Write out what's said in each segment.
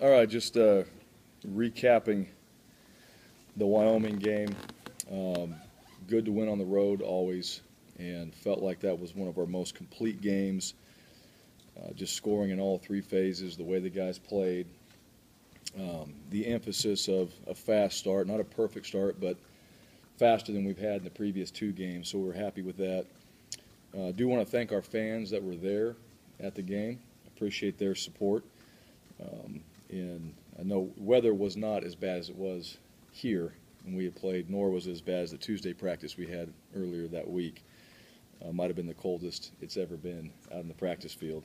All right, just recapping the Wyoming game. Good to win on the road always, and felt like that was one of our most complete games. Just scoring in all three phases, the way the guys played, the emphasis of a fast start, not a perfect start, but faster than we've had in the previous two games, so we're happy with that. I do want to thank our fans that were there at the game. Appreciate their support. And I know weather was not as bad as it was here when we had played, nor was it as bad as the Tuesday practice we had earlier that week. Might have been the coldest it's ever been out in the practice field.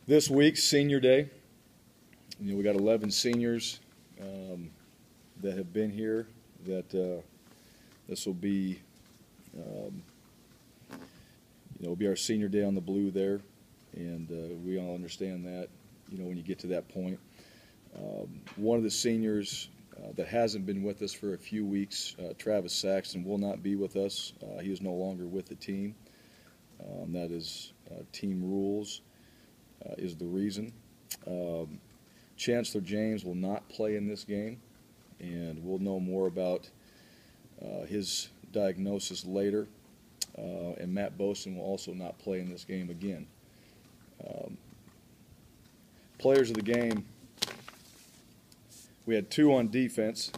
This week, Senior Day. We got 11 seniors that have been here. That this will be, will be our Senior Day on the blue there, and we all understand that. When you get to that point. One of the seniors that hasn't been with us for a few weeks, Travis Saxton, will not be with us. He is no longer with the team. That is team rules is the reason. Chancellor James will not play in this game, and we'll know more about his diagnosis later. And Matt Boson will also not play in this game again. Players of the game, we had two on defense,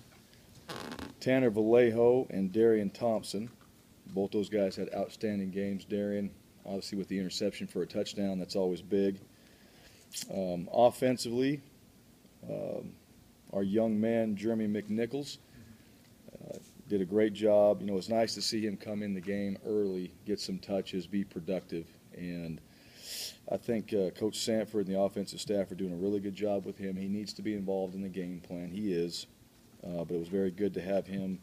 Tanner Vallejo and Darian Thompson. Both those guys had outstanding games. Darian, obviously, with the interception for a touchdown, that's always big. Offensively, our young man, Jeremy McNichols, did a great job. It's nice to see him come in the game early, get some touches, be productive, and I think Coach Sanford and the offensive staff are doing a really good job with him. He needs to be involved in the game plan. He is. But it was very good to have him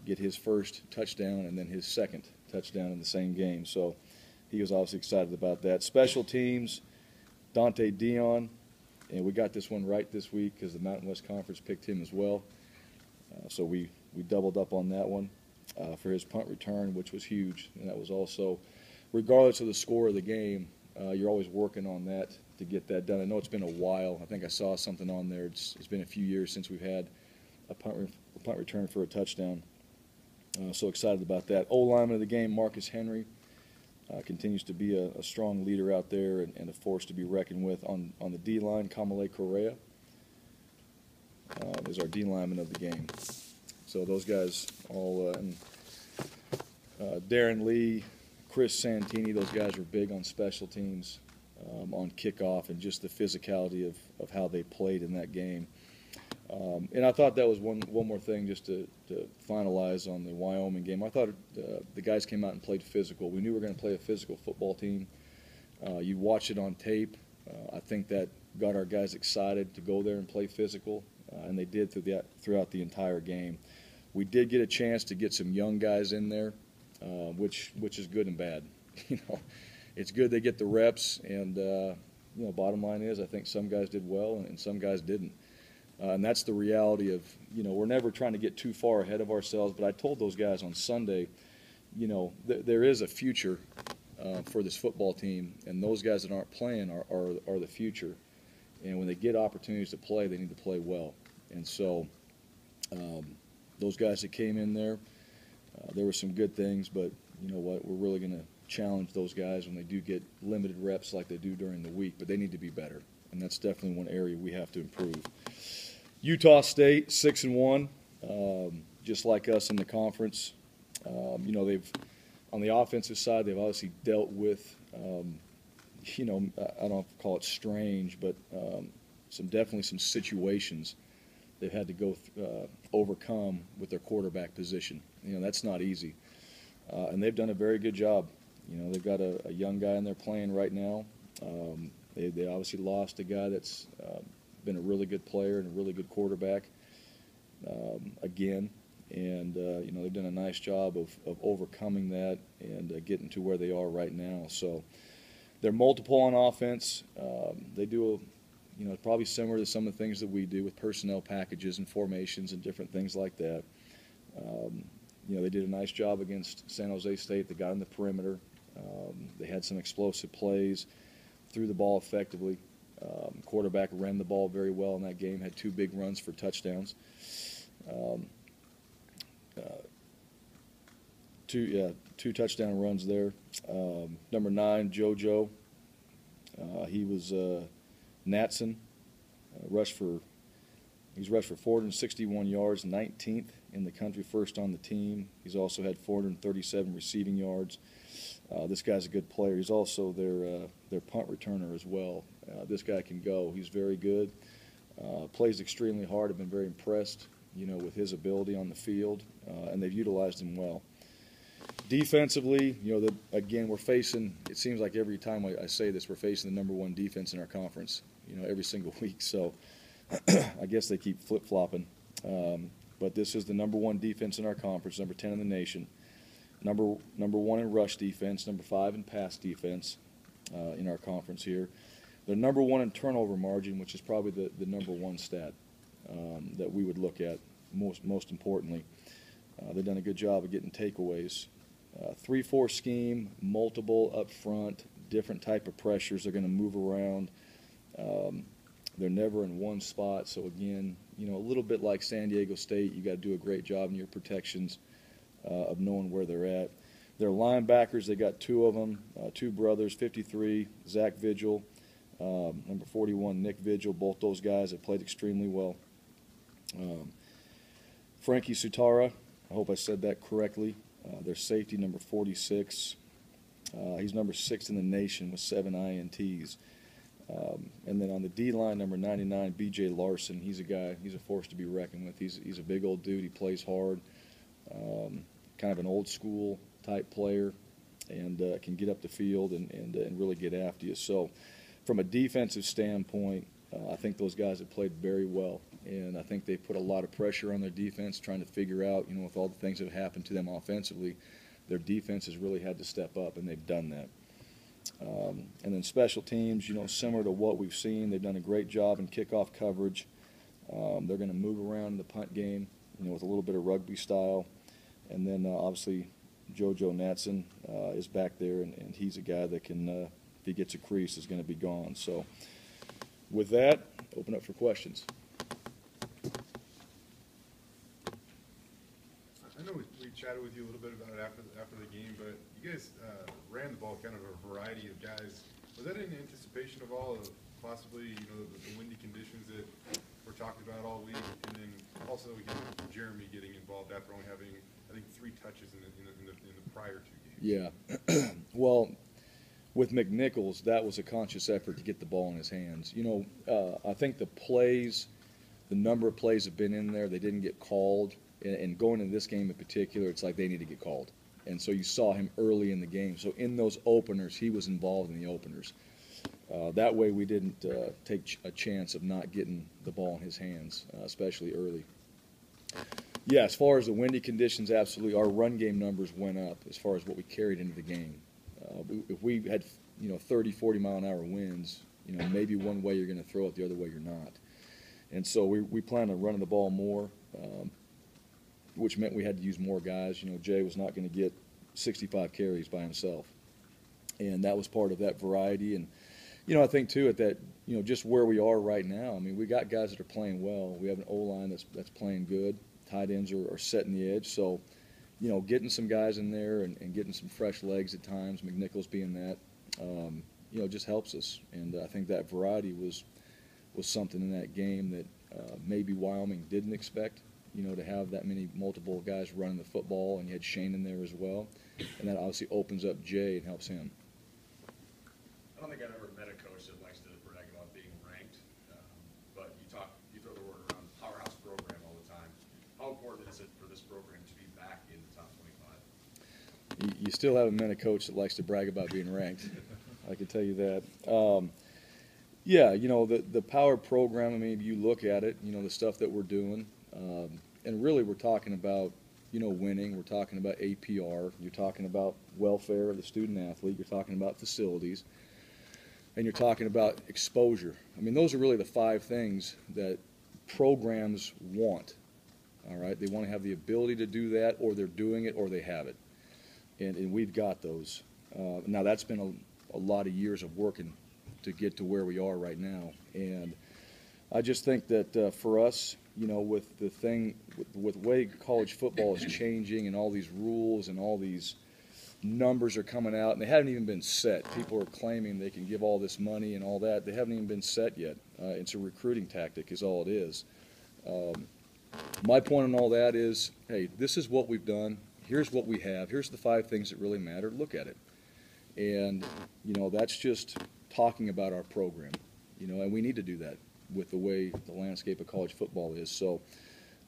get his first touchdown and then his second touchdown in the same game. So he was obviously excited about that. Special teams, Dante Dion. And we got this one right this week because the Mountain West Conference picked him as well. So we doubled up on that one for his punt return, which was huge. And that was also, regardless of the score of the game, you're always working on that to get that done. I know it's been a while. I think I saw something on there. It's been a few years since we've had a punt return for a touchdown. So excited about that. O-lineman of the game, Marcus Henry, continues to be a strong leader out there and a force to be reckoned with. On the D-line, Kamale Correa is our D-lineman of the game. So those guys all, Darren Lee, Chris Santini, those guys were big on special teams, on kickoff, and just the physicality of how they played in that game. And I thought that was one more thing just to finalize on the Wyoming game. I thought the guys came out and played physical. We knew we were going to play a physical football team. You watch it on tape. I think that got our guys excited to go there and play physical, and they did throughout the entire game. We did get a chance to get some young guys in there. Which is good and bad. It's good they get the reps, and bottom line is I think some guys did well and some guys didn't, and that's the reality of we're never trying to get too far ahead of ourselves. But I told those guys on Sunday, there is a future for this football team, and those guys that aren't playing are the future, and when they get opportunities to play, they need to play well. And so those guys that came in there. There were some good things, but you know what? We're really going to challenge those guys when they do get limited reps like they do during the week, but they need to be better, and that's definitely one area we have to improve. Utah State, 6-1, just like us in the conference. They've on the offensive side, they've obviously dealt with, I don't call it strange, but definitely some situations they've had to go overcome with their quarterback position. That's not easy. And they've done a very good job. They've got a young guy in there playing right now. They obviously lost a guy that's been a really good player and a really good quarterback again. And, they've done a nice job of overcoming that and getting to where they are right now. So they're multiple on offense. They do probably similar to some of the things that we do with personnel packages and formations and different things like that. They did a nice job against San Jose State. They got in the perimeter. They had some explosive plays, threw the ball effectively. Quarterback ran the ball very well in that game, had 2 big runs for touchdowns. Two touchdown runs there. Number 9, JoJo. He was Natson. He's rushed for 461 yards, 19th in the country, first on the team. He's also had 437 receiving yards. This guy's a good player. He's also their punt returner as well. This guy can go. He's very good. Plays extremely hard. I've been very impressed, with his ability on the field, and they've utilized him well. Defensively, again, we're facing, it seems like every time I say this, we're facing the #1 defense in our conference, every single week. So I guess they keep flip-flopping. But this is the #1 defense in our conference, number 10 in the nation. Number 1 in rush defense, number 5 in pass defense in our conference here. They're number 1 in turnover margin, which is probably the #1 stat that we would look at most importantly. They've done a good job of getting takeaways. 3-4 scheme, multiple up front, different type of pressures. They're going to move around. They're never in one spot. So again, a little bit like San Diego State, you got to do a great job in your protections of knowing where they're at. Their linebackers, they got 2 of them, 2 brothers, 53, Zach Vigil, number 41, Nick Vigil. Both those guys have played extremely well. Frankie Sutara, I hope I said that correctly. Their safety, number 46. He's number 6 in the nation with 7 INTs. And then on the D-line, number 99, B.J. Larson. He's a guy, he's a force to be reckoned with. He's a big old dude. He plays hard. Kind of an old school type player, and can get up the field and really get after you. So from a defensive standpoint, I think those guys have played very well, and I think they put a lot of pressure on their defense, trying to figure out, with all the things that have happened to them offensively, their defense has really had to step up, and they've done that. And then special teams, similar to what we've seen, they've done a great job in kickoff coverage. They're going to move around in the punt game, with a little bit of rugby style. And then obviously JoJo Natson is back there, and he's a guy that can, if he gets a crease, is going to be gone. So with that, open up for questions. I know we chatted with you a little bit about it after the game, but you guys ran the ball kind of a variety of guys. Was that in anticipation of all of possibly, the windy conditions that we're talking about all week, and then also Jeremy getting involved after only having, I think, 3 touches in the prior 2 games? Yeah. Well, with McNichols, that was a conscious effort to get the ball in his hands. I think the number of plays have been in there. They didn't get called. And going into this game in particular, it's like they need to get called. And so you saw him early in the game. So in those openers, he was involved in the openers. That way we didn't take a chance of not getting the ball in his hands, especially early. Yeah, as far as the windy conditions, absolutely. Our run game numbers went up as far as what we carried into the game. If we had, 30, 40-mile-an-hour winds, maybe one way you're going to throw it, the other way you're not. And so we plan on running the ball more, which meant we had to use more guys. Jay was not going to get 65 carries by himself. And that was part of that variety. And, I think, too, at that, just where we are right now, I mean, we got guys that are playing well. We have an O-line that's playing good. Tight ends are setting the edge. So, getting some guys in there and getting some fresh legs at times, McNichols being that, just helps us. And I think that variety was something in that game that maybe Wyoming didn't expect, to have that many multiple guys running the football, and you had Shane in there as well. And that obviously opens up Jay and helps him. I don't think I've ever met a coach that likes to brag about being ranked, but you throw the word around powerhouse program all the time. How important is it for this program to be back in the top 25? You still haven't met a coach that likes to brag about being ranked. I can tell you that. Yeah, the power program, I mean, if you look at it, the stuff that we're doing, and really we're talking about, winning. We're talking about APR. You're talking about welfare of the student athlete. You're talking about facilities. And you're talking about exposure. I mean, those are really the 5 things that programs want. All right? They want to have the ability to do that, or they're doing it, or they have it. And we've got those. Now, that's been a lot of years of working to get to where we are right now. And I just think that for us, with the way college football is changing and all these rules and all these numbers are coming out, and they haven't even been set. People are claiming they can give all this money and all that. They haven't even been set yet. It's a recruiting tactic is all it is. My point on all that is, hey, this is what we've done. Here's what we have. Here's the 5 things that really matter. Look at it. And, that's just talking about our program, and we need to do that with the way the landscape of college football is. So,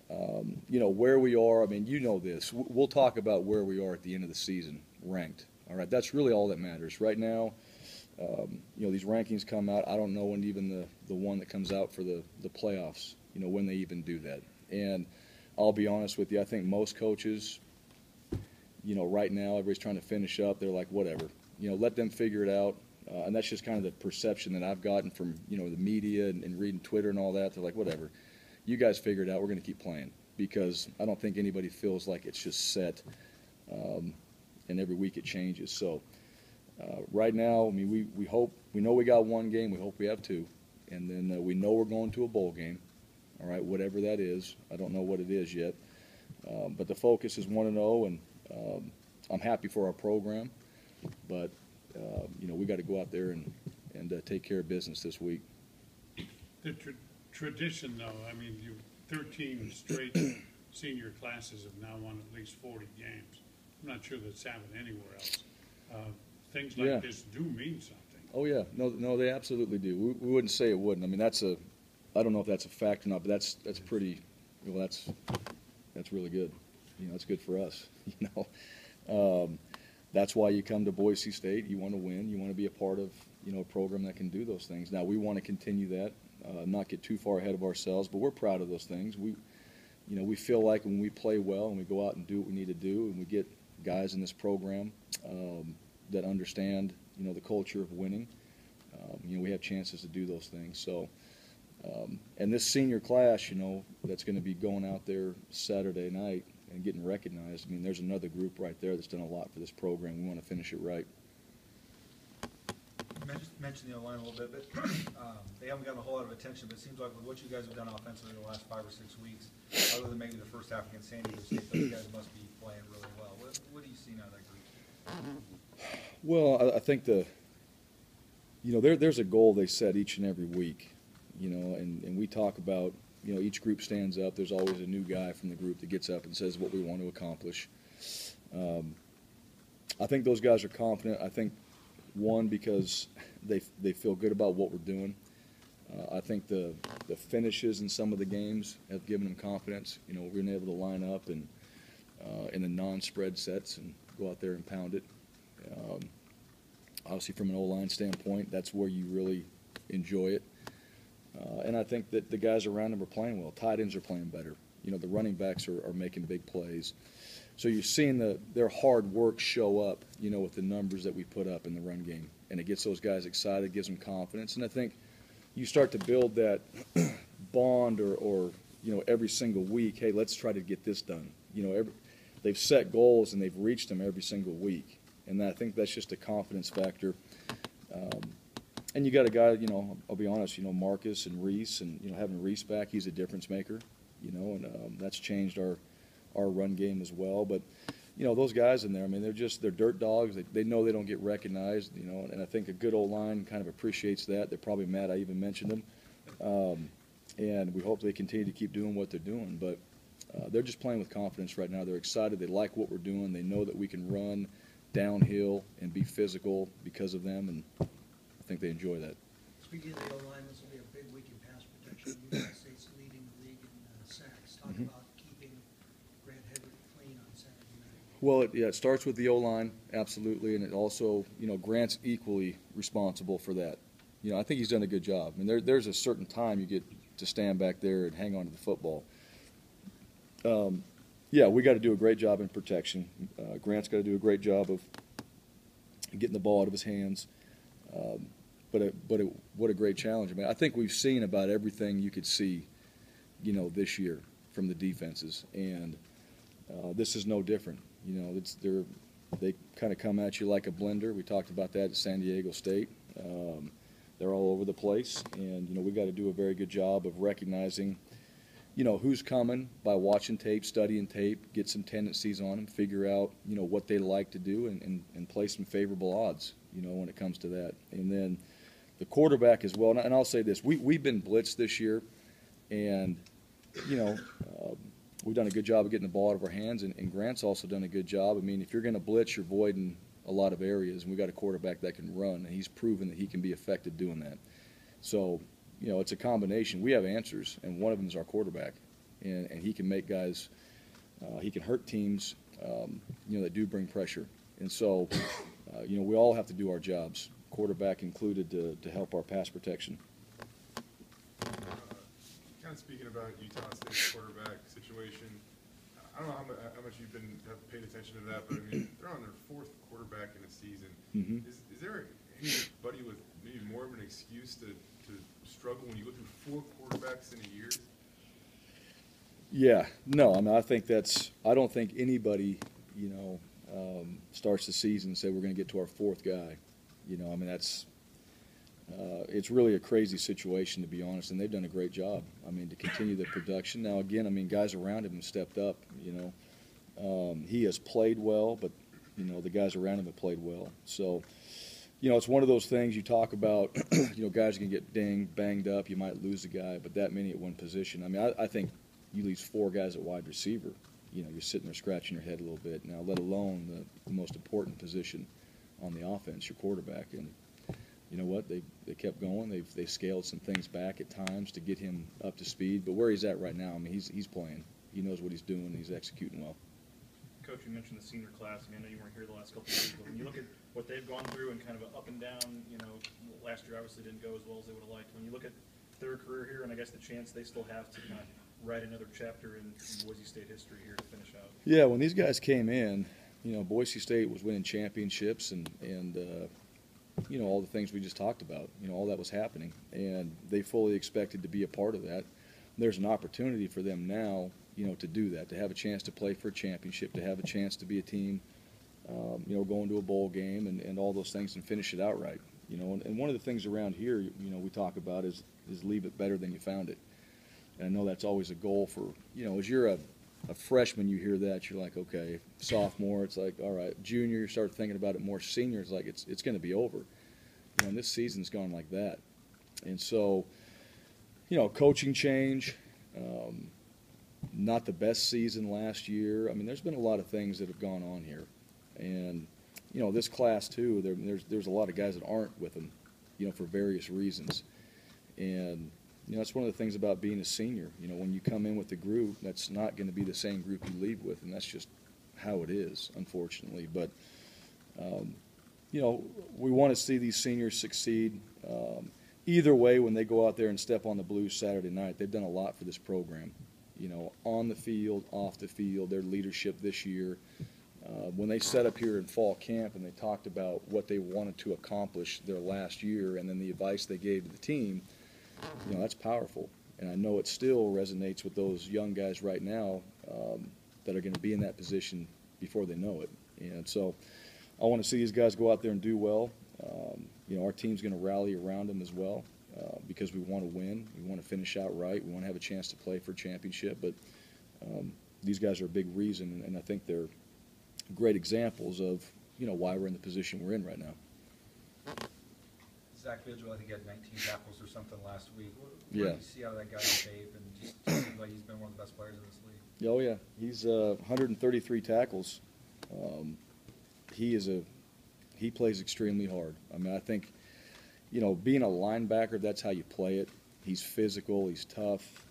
where we are, I mean, this. We'll talk about where we are at the end of the season, ranked. All right, that's really all that matters. Right now, these rankings come out. I don't know when even the one that comes out for the playoffs, when they even do that. And I'll be honest with you, I think most coaches, right now, everybody's trying to finish up. They're like, whatever. Let them figure it out. And that's just kind of the perception that I've gotten from, the media and reading Twitter and all that. They're like, whatever. You guys figure it out. We're going to keep playing. Because I don't think anybody feels like it's just set. And every week it changes. So right now, I mean, we know we got 1 game. We hope we have 2. And then we know we're going to a bowl game. All right, whatever that is. I don't know what it is yet. But the focus is 1-0, and I'm happy for our program. But, we got to go out there and take care of business this week. The tradition, though, I mean, 13 straight senior classes have now won at least 40 games. I'm not sure that's happened anywhere else. Things like this do mean something. Oh, yeah. No, they absolutely do. We wouldn't say it wouldn't. I mean, I don't know if that's a fact or not, but that's pretty, that's really good. It's good for us, That's why you come to Boise State. You want to win. You want to be a part of, a program that can do those things. Now, we want to continue that, not get too far ahead of ourselves, but we're proud of those things. We feel like when we play well and we go out and do what we need to do and we get guys in this program that understand, the culture of winning, we have chances to do those things. So, and this senior class, that's going to be going out there Saturday night and getting recognized. I mean, there's another group right there that's done a lot for this program. We want to finish it right. You mentioned the O-line a little bit, but they haven't gotten a whole lot of attention, but it seems like with what you guys have done offensively the last 5 or 6 weeks, other than maybe the first half against San Diego State, those guys must be playing really well. What do you see out of that group? Well, I think there's a goal they set each and every week, and we talk about, each group stands up. There's always a new guy from the group that gets up and says what we want to accomplish. I think those guys are confident. I think, one, because they feel good about what we're doing. I think the finishes in some of the games have given them confidence. We're being able to line up and in the non-spread sets and go out there and pound it. Obviously, from an O-line standpoint, that's where you really enjoy it. And I think that the guys around them are playing well. Tight ends are playing better. The running backs are making big plays. So you're seeing their hard work show up, with the numbers that we put up in the run game. And it gets those guys excited, gives them confidence. And I think you start to build that bond or every single week, hey, let's try to get this done. They've set goals and they've reached them every single week. And I think that's just a confidence factor. And you got a guy, I'll be honest, Marcus and Reese, and having Reese back, he's a difference maker, and that's changed our run game as well. But those guys in there, I mean, they're dirt dogs. They know they don't get recognized, and I think a good old line kind of appreciates that. They're probably mad I even mentioned them, and we hope they continue to keep doing what they're doing. But they're just playing with confidence right now. They're excited. They like what we're doing. They know that we can run downhill and be physical because of them, and I think they enjoy that. Speaking of the O-line, this will be a big week in pass protection. United States leading the league in sacks. Talk about keeping Grant Hedrick clean on Saturday night. Well, it starts with the O-line, absolutely, and it also, Grant's equally responsible for that. I think he's done a good job. I mean, there's a certain time you get to stand back there and hang on to the football. We got to do a great job in protection. Grant's got to do a great job of getting the ball out of his hands. But what a great challenge. I mean, I think we've seen about everything you could see, this year from the defenses, and this is no different. They kind of come at you like a blender. We talked about that at San Diego State. They're all over the place, and, you know, we got to do a very good job of recognizing, you know, who's coming by watching tape, studying tape, get some tendencies on them, figure out, you know, what they like to do, and play some favorable odds, you know, when it comes to that. And then the quarterback as well, and I'll say this, we've been blitzed this year, and, you know, we've done a good job of getting the ball out of our hands, and Grant's also done a good job. I mean, if you're going to blitz, you're voiding a lot of areas, and we got a quarterback that can run, and he's proven that he can be effective doing that. So, you know, it's a combination. We have answers, and one of them is our quarterback, and he can make guys, he can hurt teams, you know, that do bring pressure. And so, you know, we all have to do our jobs, quarterback included, to help our pass protection. Kind of speaking about Utah State's quarterback situation, I don't know how much you've have paid attention to that, but I mean, they're on their 4th quarterback in a season. Mm-hmm. Is there anybody with maybe more of an excuse to struggle when you go through 4 quarterbacks in a year? Yeah, no, I mean, I don't think anybody, you know, starts the season and say we're going to get to our 4th guy. You know, I mean, it's really a crazy situation, to be honest, and they've done a great job. I mean, to continue the production. Now, again, I mean, guys around him have stepped up, you know. He has played well, but, you know, the guys around him have played well. So, you know, it's one of those things you talk about, you know, guys can get banged up. You might lose a guy, but that many at one position. I mean, I think you lose 4 guys at wide receiver. You know, you're sitting there scratching your head a little bit. Now, let alone the most important position on the offense, your quarterback. And you know what? They kept going. They've scaled some things back at times to get him up to speed. But where he's at right now, I mean, he's playing. He knows what he's doing. He's executing well. Coach, you mentioned the senior class. I mean, I know you weren't here the last couple of years, but when you look at what they've gone through and kind of an up and down, you know, last year obviously didn't go as well as they would have liked. When you look at their career here, and I guess the chance they still have to kind of write another chapter in Boise State history here to finish out. Yeah, when these guys came in, you know, Boise State was winning championships and you know, all the things we just talked about, you know, all that was happening, and they fully expected to be a part of that. There's an opportunity for them now, you know, to do that, to have a chance to play for a championship, to have a chance to be a team, you know, going to a bowl game and all those things and finish it outright, you know. And one of the things around here, you know, we talk about is leave it better than you found it. And I know that's always a goal for, you know, as you're a freshman, you hear that, you're like, okay. Sophomore, it's like, all right. Junior, you start thinking about it more. Senior, it's like it's going to be over. You know, and this season's gone like that. And so, you know, coaching change, not the best season last year. I mean, there's been a lot of things that have gone on here. And, you know, this class, too, there's a lot of guys that aren't with them, you know, for various reasons. And, you know, that's one of the things about being a senior. You know, when you come in with the group, that's not going to be the same group you leave with, and that's just how it is, unfortunately. But, you know, we want to see these seniors succeed. Either way, when they go out there and step on the Blues Saturday night, they've done a lot for this program. You know, on the field, off the field, their leadership this year. When they set up here in fall camp and they talked about what they wanted to accomplish their last year and then the advice they gave to the team, you know, that's powerful. And I know it still resonates with those young guys right now that are going to be in that position before they know it. And so I want to see these guys go out there and do well. You know, our team's going to rally around them as well because we want to win. We want to finish out right. We want to have a chance to play for a championship. But these guys are a big reason, and I think they're great examples of, you know, why we're in the position we're in right now. Zach Vigil, I think, had 19 tackles or something last week. What Yeah. do you see out of that guy on tape? And just seems like he's been one of the best players in this league. Oh, yeah. He's 133 tackles. He plays extremely hard. I mean, I think, you know, being a linebacker, that's how you play it. He's physical. He's tough.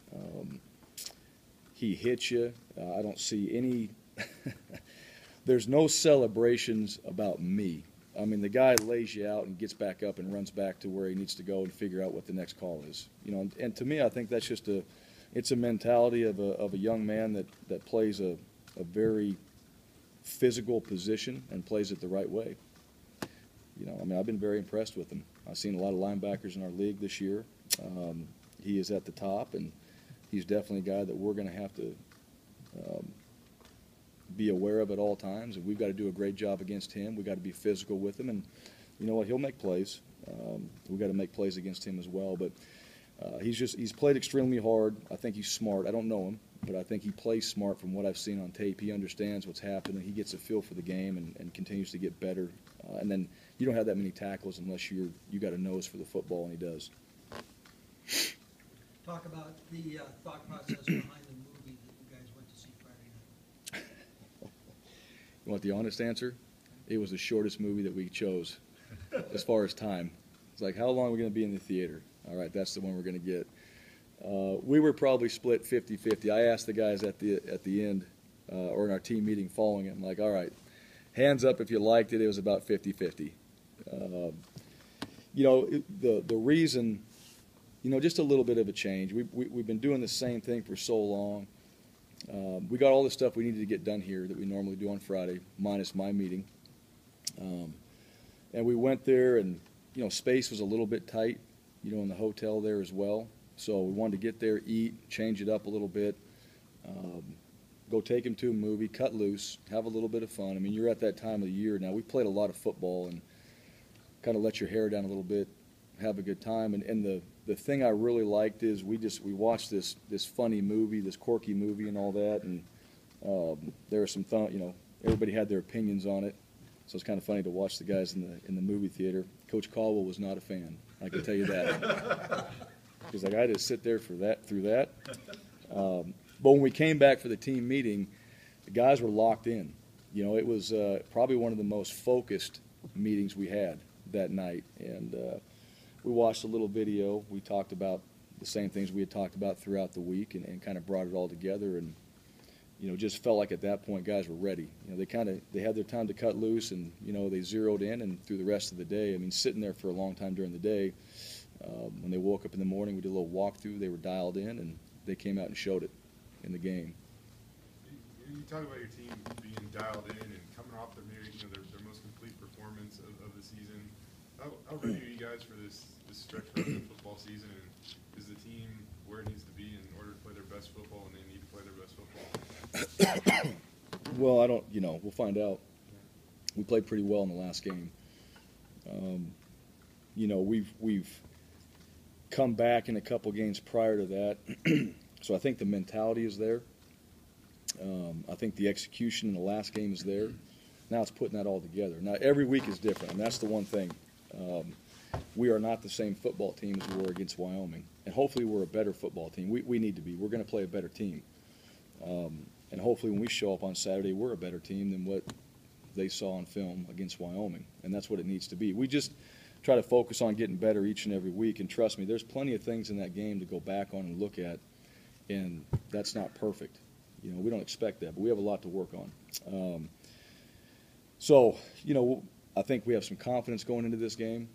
He hits you. I don't see any – there's no celebrations about me. I mean, the guy lays you out and gets back up and runs back to where he needs to go and figure out what the next call is. You know, and to me, I think that's just it's a mentality of a young man that plays a very physical position and plays it the right way. You know, I mean, I've been very impressed with him. I've seen a lot of linebackers in our league this year. He is at the top, and he's definitely a guy that we're going to have to be aware of at all times, and we've got to do a great job against him. We've got to be physical with him, and you know what? He'll make plays. We got to make plays against him as well. But he's played extremely hard. I think he's smart. I don't know him, but I think he plays smart from what I've seen on tape. He understands what's happening. He gets a feel for the game and continues to get better. And then you don't have that many tackles unless you got a nose for the football, and he does. Talk about the thought process behind the movie that you guys went to see Friday night. You want the honest answer? It was the shortest movie that we chose as far as time. It's like, how long are we going to be in the theater? All right, that's the one we're going to get. We were probably split 50-50. I asked the guys at the end, or in our team meeting following it, I'm like, all right, hands up if you liked it. It was about 50-50. The reason, just a little bit of a change. We've been doing the same thing for so long. We got all the stuff we needed to get done here that we normally do on Friday, minus my meeting. And we went there, and space was a little bit tight, in the hotel there as well. So we wanted to get there, eat, change it up a little bit, go take him to a movie, cut loose, have a little bit of fun. I mean, you're at that time of the year now. We played a lot of football and kind of let your hair down a little bit, have a good time. And the thing I really liked is we watched this funny movie, this quirky movie and all that, and there were some everybody had their opinions on it. So it's kind of funny to watch the guys in the movie theater. Coach Caldwell was not a fan, I can tell you that. He's like, I had to sit there through that. But when we came back for the team meeting, the guys were locked in. It was probably one of the most focused meetings we had that night. And we watched a little video. We talked about the same things we had talked about throughout the week and kind of brought it all together. And, just felt like at that point guys were ready. They had their time to cut loose, and, they zeroed in. And through the rest of the day, I mean, sitting there for a long time during the day, when they woke up in the morning, we did a little walkthrough. They were dialed in, and they came out and showed it in the game. You talk about your team being dialed in and coming off their their most complete performance of the season. How ready are you guys for this stretch run of the football season? And is the team where it needs to be in order to play their best football, and they need to play their best football? Well, I don't. We'll find out. We played pretty well in the last game. We've come back in a couple games prior to that. So I think the mentality is there. I think the execution in the last game is there. Now it's putting that all together. Now every week is different, and that's the one thing. We are not the same football team as we were against Wyoming, and hopefully we're a better football team. We need to be. We're going to play a better team. And hopefully when we show up on Saturday, we're a better team than what they saw on film against Wyoming, and that's what it needs to be. We just try to focus on getting better each and every week, and trust me, there's plenty of things in that game to go back on and look at, and that's not perfect. We don't expect that, but we have a lot to work on. I think we have some confidence going into this game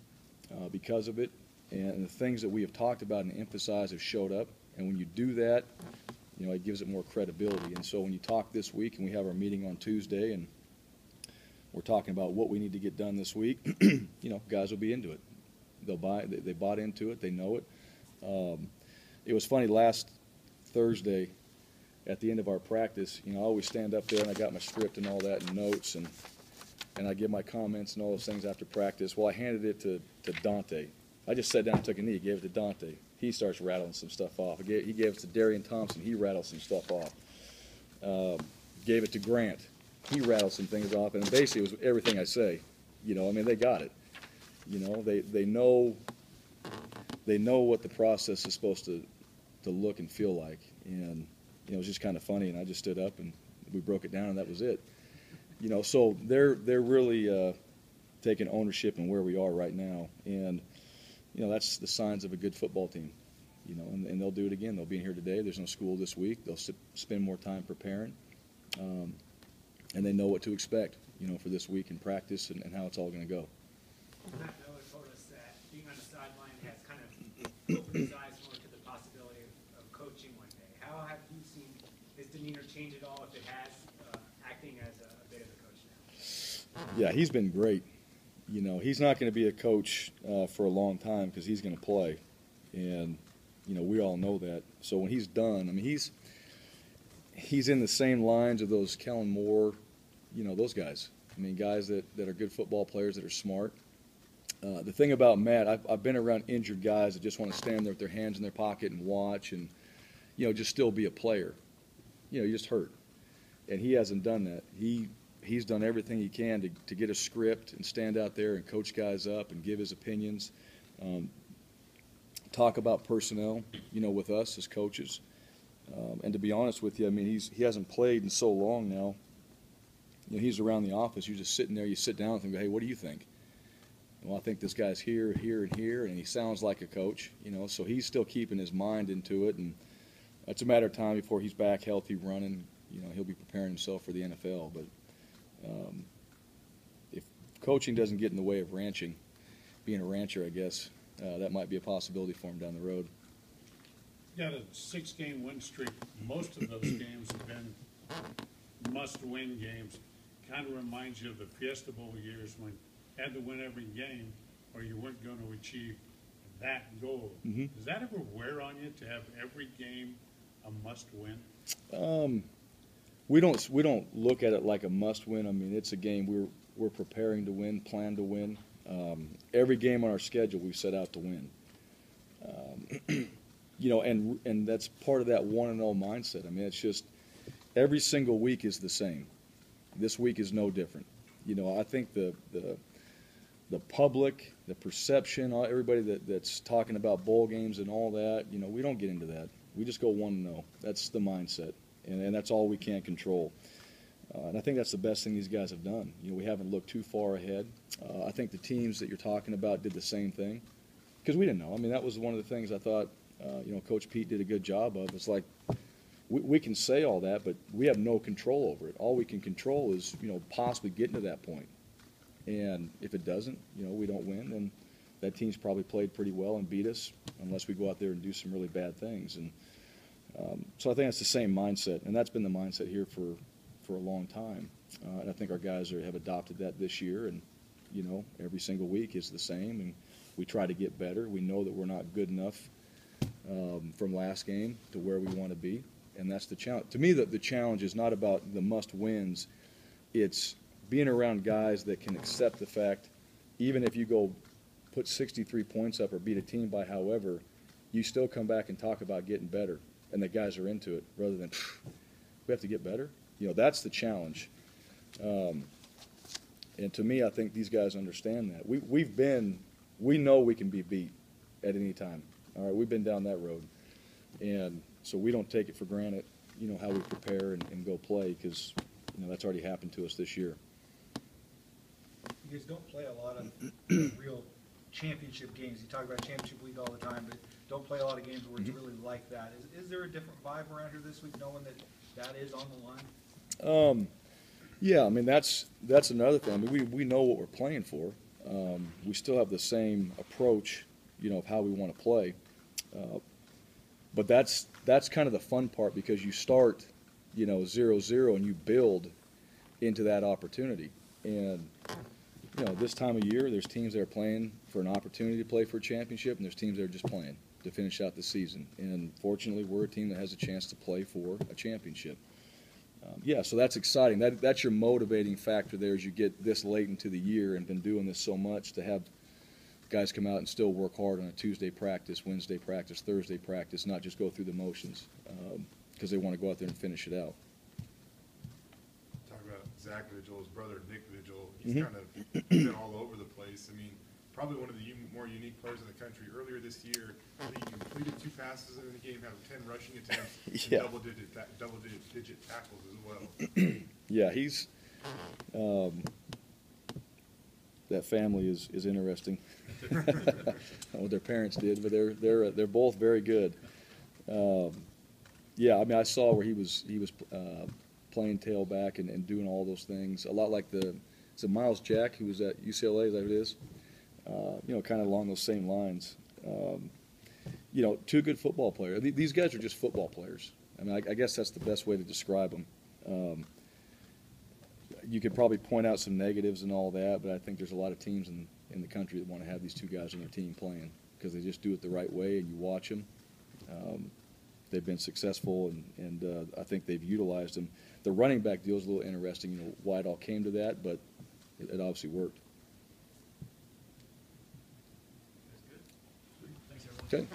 because of it, and the things that we have talked about and emphasized have showed up, and when you do that, it gives it more credibility. And so when you talk this week, and we have our meeting on Tuesday, and we're talking about what we need to get done this week, guys will be into it. They bought into it. They know it. It was funny last Thursday at the end of our practice. I always stand up there and I got my script and all that and notes, and I give my comments and all those things after practice. Well, I handed it to Dante. I just sat down and took a knee, gave it to Dante. He starts rattling some stuff off. He gave it to Darian Thompson. He rattled some stuff off. Gave it to Grant. He rattled some things off, and basically it was everything I say. They got it. They know what the process is supposed to look and feel like, and it was just kind of funny. And I just stood up and we broke it down, and that was it. So they're really taking ownership in where we are right now, and that's the signs of a good football team. And they'll do it again. They'll be in here today. There's no school this week. They'll spend more time preparing. And they know what to expect, for this week in practice and how it's all going to go. Matt Miller told us that being on the sideline has kind of opened his eyes more to the possibility of coaching one day. How have you seen his demeanor change at all, if it has, acting as a bit of a coach now? Yeah, he's been great. He's not going to be a coach for a long time because he's going to play. And, we all know that. So when he's done, he's in the same lines of those Kellen Moore, those guys. Guys that are good football players that are smart. The thing about Matt, I've been around injured guys that just want to stand there with their hands in their pocket and watch and, just still be a player. You're just hurt. And he hasn't done that. He's done everything he can to get a script and stand out there and coach guys up and give his opinions, talk about personnel, with us as coaches. And to be honest with you, I mean, he hasn't played in so long now. He's around the office. You're just sitting there. You sit down with him and go, hey, what do you think? Well, I think this guy's here, here, and here, and he sounds like a coach, so he's still keeping his mind into it, and it's a matter of time before he's back healthy, running. He'll be preparing himself for the NFL, but if coaching doesn't get in the way of ranching, being a rancher, I guess, that might be a possibility for him down the road. You got a 6-game win streak. Most of those games have been must-win games. Kind of reminds you of the Fiesta Bowl years when you had to win every game or you weren't going to achieve that goal. Mm-hmm. Does that ever wear on you to have every game a must-win? We don't look at it like a must-win. I mean, it's a game we're preparing to win, plan to win. Every game on our schedule we set out to win. And that's part of that 1-0 mindset. I mean, it's just every single week is the same. This week is no different. I think the public, the perception, everybody that's talking about bowl games and all that, we don't get into that. We just go 1-0. That's the mindset, and that's all we can control. And I think that's the best thing these guys have done. We haven't looked too far ahead. I think the teams that you're talking about did the same thing because we didn't know. I mean, that was one of the things I thought, Coach Pete did a good job of. It's like we can say all that, but we have no control over it. All we can control is, possibly getting to that point. And if it doesn't, we don't win, then that team's probably played pretty well and beat us unless we go out there and do some really bad things. And so I think it's the same mindset, and that's been the mindset here for a long time. And I think our guys have adopted that this year, and, every single week is the same, and we try to get better. We know that we're not good enough from last game to where we want to be, and that's the challenge. To me, the challenge is not about the must-wins. It's being around guys that can accept the fact, even if you go put 63 points up or beat a team by however, you still come back and talk about getting better, and the guys are into it rather than, we have to get better. That's the challenge. And to me, I think these guys understand that. We know we can be beat at any time. All right, we've been down that road. And so we don't take it for granted, how we prepare and go play because, that's already happened to us this year. You guys don't play a lot of real championship games. You talk about championship week all the time, but don't play a lot of games where it's really like that. Is there a different vibe around here this week, knowing that is on the line? Yeah, I mean, that's another thing. I mean, we know what we're playing for. We still have the same approach, of how we want to play. But that's kind of the fun part because you start, 0-0 and you build into that opportunity. And, this time of year, there's teams that are playing for an opportunity to play for a championship, and there's teams that are just playing to finish out the season. And fortunately, we're a team that has a chance to play for a championship. So that's exciting. That's your motivating factor there as you get this late into the year and been doing this so much to have guys come out and still work hard on a Tuesday practice, Wednesday practice, Thursday practice, not just go through the motions because they want to go out there and finish it out. Talk about Zach Vigil, his brother Nick Vigil. He's kind of been all over the place. I mean, probably one of the more unique players in the country. Earlier this year, I think he completed 2 passes in the game, had 10 rushing attempts, Yeah. and double-digit tackles as well. Yeah, he's that family is interesting. I don't know what their parents did, but they're both very good. I mean, I saw where he was playing tailback and doing all those things. A lot like it's Miles Jack, who was at UCLA, is that what it is? Kind of along those same lines. 2 good football players. These guys are just football players. I mean, I guess that's the best way to describe them. You could probably point out some negatives and all that, but I think there's a lot of teams in the country that want to have these 2 guys on their team playing because they just do it the right way, and you watch them. They've been successful, and I think they've utilized them. The running back deal is a little interesting, why it all came to that, but it obviously worked. Okay.